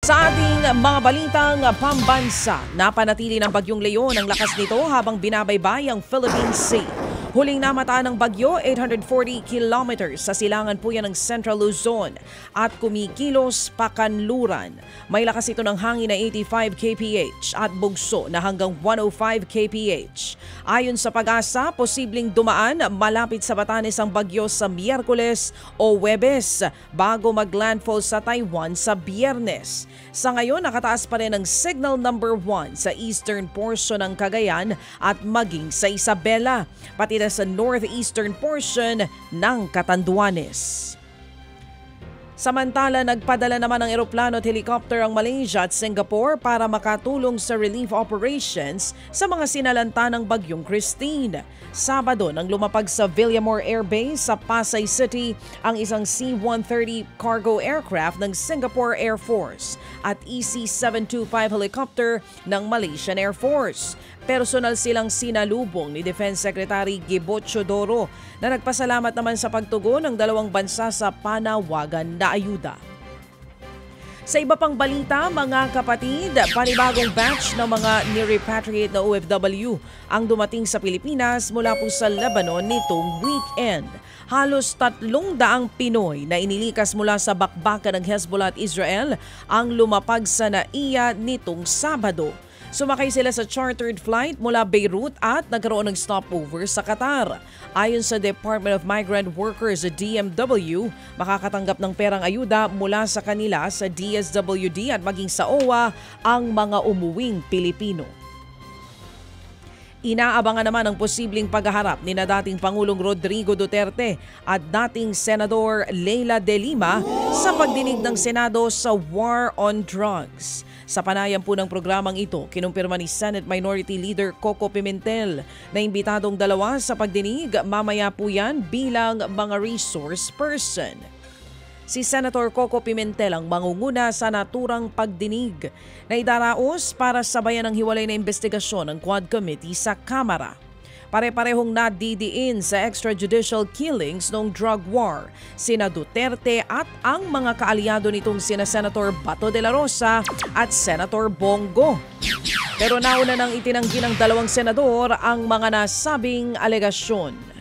Sa ating mga balitang pambansa, napanatili ng Bagyong Leon ang lakas nito habang binabaybay ang Philippine Sea. Huling namataan ng bagyo, 840 kilometers sa silangan po yan ng Central Luzon at kumikilos pakanluran. May lakas ito ng hangin na 85 kph at bugso na hanggang 105 kph. Ayon sa Pag-asa, posibleng dumaan malapit sa Batanes ang bagyo sa Miyerkules o Huwebes bago maglandfall sa Taiwan sa Biyernes. Sa ngayon, nakataas pa rin ang signal number 1 sa eastern portion ng Cagayan at maging sa Isabela, pati na sa northeastern portion ng Catanduanes. Samantala, nagpadala naman ng eroplano at helicopter ang Malaysia at Singapore para makatulong sa relief operations sa mga sinalanta ng Bagyong Christine. Sabado nang lumapag sa Villamor Air Base sa Pasay City ang isang C-130 cargo aircraft ng Singapore Air Force at EC-725 helicopter ng Malaysian Air Force. Personal silang sinalubong ni Defense Secretary Gibo Chodoro na nagpasalamat naman sa pagtugon ng dalawang bansa sa panawagan na ayuda. Sa iba pang balita, mga kapatid, panibagong batch ng mga ni-repatriate na OFW ang dumating sa Pilipinas mula po sa Lebanon nitong weekend. Halos 300 Pinoy na inilikas mula sa bakbakan ng Hezbollah at Israel ang lumapag sa NAIA nitong Sabado. Sumakay sila sa chartered flight mula Beirut at nagkaroon ng stopover sa Qatar. Ayon sa Department of Migrant Workers DMW, makakatanggap ng perang ayuda mula sa kanila sa DSWD at maging sa OWA ang mga umuwing Pilipino. Inaabangan naman ang posibleng paghaharap ni na dating Pangulong Rodrigo Duterte at dating Senador Leila De Lima sa pagdinig ng Senado sa War on Drugs. Sa panayam po ng programang ito, kinumpirma ni Senate Minority Leader Coco Pimentel na imbitadong dalawa sa pagdinig, mamaya po yan bilang mga resource person. Si Senator Coco Pimentel ang mangunguna sa naturang pagdinig na idaraos para sabayan ang hiwalay na investigasyon ng Quad Committee sa Kamara. Pare-parehong nadidiin sa extrajudicial killings noong drug war sina Duterte at ang mga kaalyado nitong sina Senator Bato de la Rosa at Senator Bongo. Pero nauna nang itinanggi ng dalawang senador ang mga nasabing alegasyon.